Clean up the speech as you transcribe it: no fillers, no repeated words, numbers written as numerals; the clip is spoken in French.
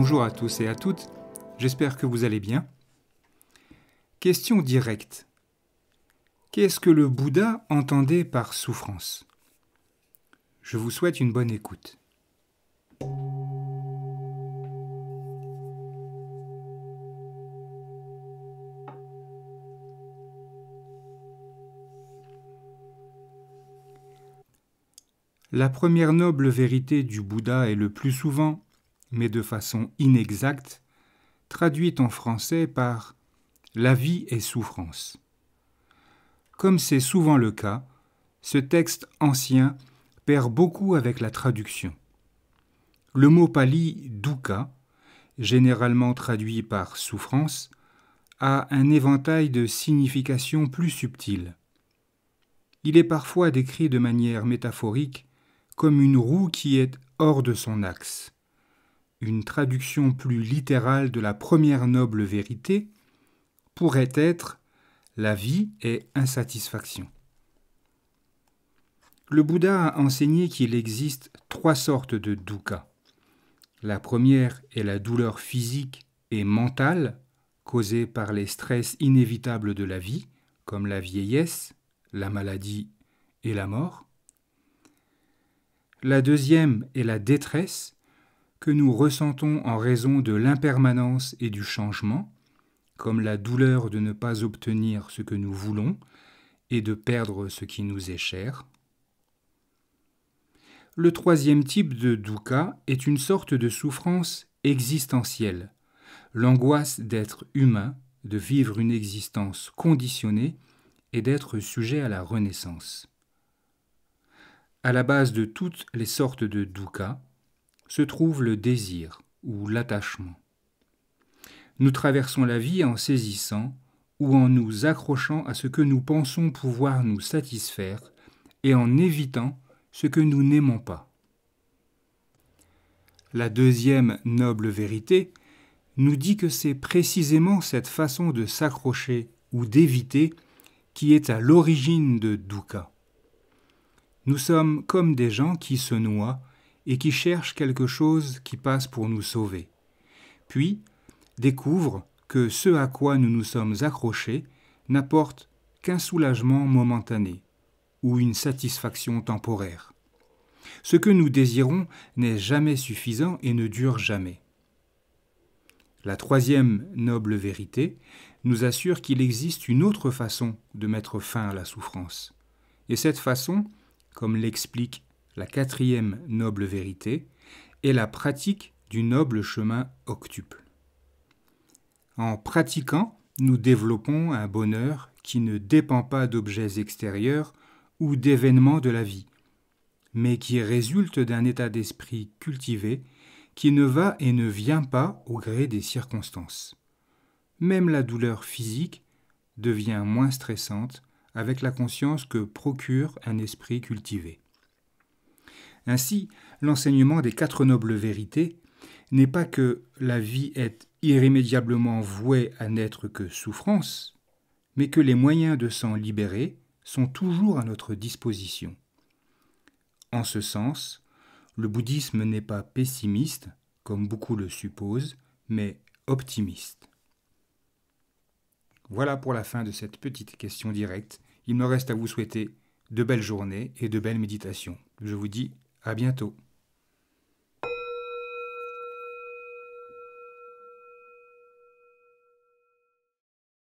Bonjour à tous et à toutes, j'espère que vous allez bien. Question directe. Qu'est-ce que le Bouddha entendait par souffrance ? Je vous souhaite une bonne écoute. La première noble vérité du Bouddha est le plus souvent, mais de façon inexacte, traduite en français par « la vie est souffrance ». Comme c'est souvent le cas, ce texte ancien perd beaucoup avec la traduction. Le mot pali « dukkha », généralement traduit par « souffrance », a un éventail de significations plus subtiles. Il est parfois décrit de manière métaphorique comme une roue qui est hors de son axe. Une traduction plus littérale de la première noble vérité pourrait être « la vie est insatisfaction ». Le Bouddha a enseigné qu'il existe 3 sortes de dukkha. La première est la douleur physique et mentale causée par les stress inévitables de la vie, comme la vieillesse, la maladie et la mort. La deuxième est la détresse que nous ressentons en raison de l'impermanence et du changement, comme la douleur de ne pas obtenir ce que nous voulons et de perdre ce qui nous est cher. Le troisième type de dukkha est une sorte de souffrance existentielle, l'angoisse d'être humain, de vivre une existence conditionnée et d'être sujet à la renaissance. À la base de toutes les sortes de dukkha se trouve le désir ou l'attachement. Nous traversons la vie en saisissant ou en nous accrochant à ce que nous pensons pouvoir nous satisfaire et en évitant ce que nous n'aimons pas. La deuxième noble vérité nous dit que c'est précisément cette façon de s'accrocher ou d'éviter qui est à l'origine de dukkha. Nous sommes comme des gens qui se noient et qui cherchent quelque chose qui passe pour nous sauver, puis découvrent que ce à quoi nous nous sommes accrochés n'apporte qu'un soulagement momentané ou une satisfaction temporaire. Ce que nous désirons n'est jamais suffisant et ne dure jamais. La troisième noble vérité nous assure qu'il existe une autre façon de mettre fin à la souffrance. Et cette façon, comme l'explique la quatrième noble vérité, est la pratique du noble chemin octuple. En pratiquant, nous développons un bonheur qui ne dépend pas d'objets extérieurs ou d'événements de la vie, mais qui résulte d'un état d'esprit cultivé qui ne va et ne vient pas au gré des circonstances. Même la douleur physique devient moins stressante avec la conscience que procure un esprit cultivé. Ainsi, l'enseignement des 4 nobles vérités n'est pas que la vie est irrémédiablement vouée à n'être que souffrance, mais que les moyens de s'en libérer sont toujours à notre disposition. En ce sens, le bouddhisme n'est pas pessimiste, comme beaucoup le supposent, mais optimiste. Voilà pour la fin de cette petite question directe. Il me reste à vous souhaiter de belles journées et de belles méditations. Je vous dis à bientôt.